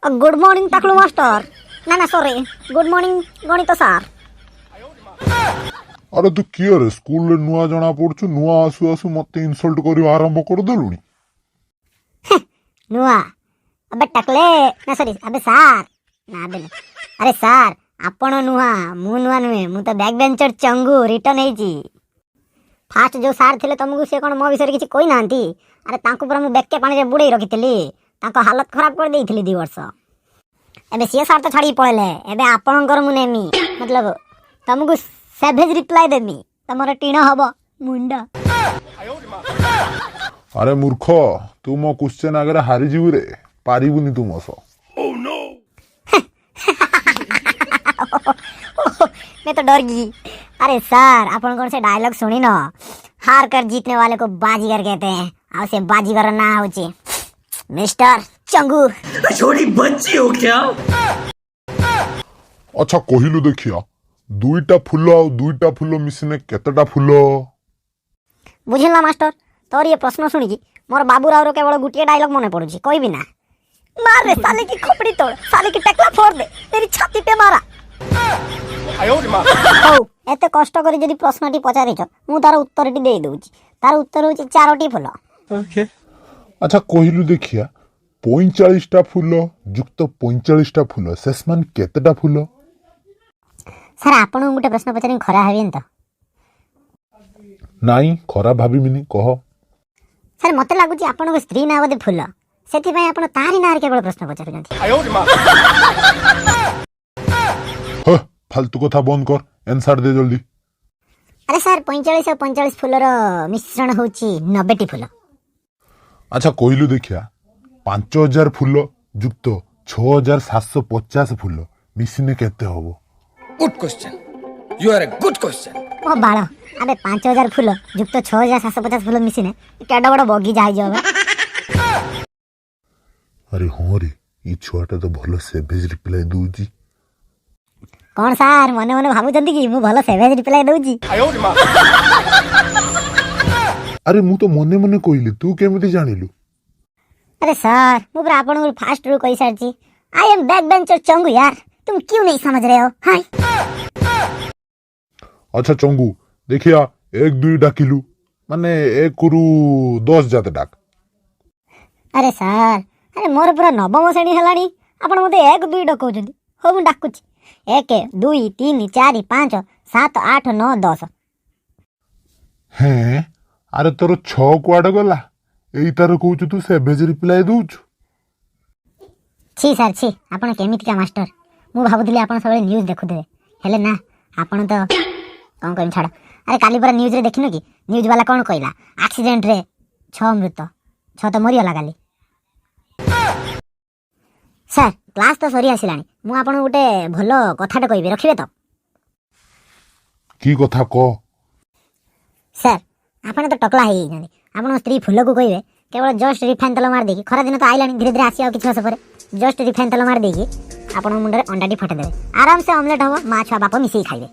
Good morning टाकलू master ना ना sorry good morning गणित सार। अरे तू किए रे स्कूल रे नुआ जना पड़छु नुआ आसु आसु मते इनसल्ट करी आरंभ कर देलुनी। नुआ अबे टकले ना सॉरी अबे सार ना अबे नहीं। अरे सार आपण नुआ मु नुआ नुए मु तो बैक बेंचर चंगू रिटर्न हेजी। फास्ट जो सार थिले तुमको से कोन मो विषय किछि कोइ नांती। अरे तांको पर मु बेके पानी रे बुड़े रखितली तांको हालत खराब कर देइथिली 2 वर्ष। एबे सी सार तो छाड़ी पळेले एबे आपणकर मु नेमी मतलब तुमको सेवेज रिप्लाई देमी तमर टीण हबो मुंडा। अरे मूर्ख तू मो क्वेश्चन आगे हारी जीव रे पारिबुनी तू मो सो। मैं तो डर गई। अरे सर अपन कौन से डायलॉग सुनी न हार कर जीतने वाले को बाजीगर कहते हैं और से बाजीगर ना होची मिस्टर चंगू। छोटी बच्ची हो क्या? अच्छा कहिलु देखिया दुईटा फूल आ दुईटा फूल मिसिने केतेटा फूल? बुझिला मास्टर तोर ये प्रश्न सुनी की मोर बाबूराव रो केवल गुटिया डायलॉग मने पड़ुची कोई भी ना। मार रे साले की खोपड़ी तोड़ साले की टकला फोड़ दे तेरी छाती पे मारा। हौ एते कष्ट करी जदी प्रश्नटी पचारिछ मु तार उत्तरटी देई दउची तार उत्तर होची 4टी फूल। ओके अच्छा कहिलु देखिया 45टा फूल युक्त 45टा फूल शेषमान केतेटा फूल? सर आपण गुटे प्रश्न पचारि खरा हबिन त नाई खरा भाबिमिनी कह। सर मते लागुची आपण को स्त्री ना बदे फूल सेति पय आपण तारी नार केवल प्रश्न पचारुछंती। ह फालतू कथा बंद कर आंसर दे जल्दी। अरे सर 45 और 45 फूलर मिश्रण होची 90टी फूल। अच्छा कहिलु देखिया 5000 फूल युक्त 6750 फूल मिसिने केते हबो? Good question you are a good question. ओ बाळ अबे 5000 फूल युक्त 6750 फूल मिसिने केडा बड़ बगीचा आइ जबे। अरे हो रे ई छुआटा तो भलो सेवेज रिप्लाई दूजी। कौन सार मने मने भाबुचंती कि मु भलो सेवेज रिप्लाई दउची? अरे मु तो मने मने कहिली तू केमिति जानिलु? अरे सर मु पूरा आपण को फास्ट रू कहि Sarchi I am back bencher Changu यार तुम क्यों नहीं समझ रहे हो? हाय अच्छा चंगू देखिया 1 2 डाकिलु माने 1 रु 10 जाते डाक। अरे सर अरे मोर पूरा नवम श्रेणी हेलानी आपण मते 1 2 डकौचंती। हो मु डाकुची 1 2 3 4 5 7 8 9 10। हैं अरे तोर 6 कुआडे गला एई तार कहू तू सेवेज रिप्लाई दूछु। छी सर छी आपण केमितिका मास्टर मु भाबुतली आपण सबले न्यूज़ देखुथे हेले ना आपण तो कौन करिम छाड़। अरे काली पर न्यूज़ रे देखिनो कि न्यूज़ वाला कौन कहला एक्सीडेंट रे 6 मृत 6 तो मरियला गाली। सर क्लास तो सरी आसिलानी मु आपण गुटे भलो कथाटे कहबे रखिबे तो? की कथा को? सर आपण तो टकला हेई जानी आपण स्त्री फुल को कहबे केवल जस्ट रिफाइन तेल मार देकी खरा दिन तो आइलानी धीरे धीरे आसी आ किछ मास परे जस्ट रिफाइन तेल मार देकी आपण मुंडरे अंडाटी फटे देबे आराम से ऑमलेट हो मां छुआ बाप मिसी खाइबे।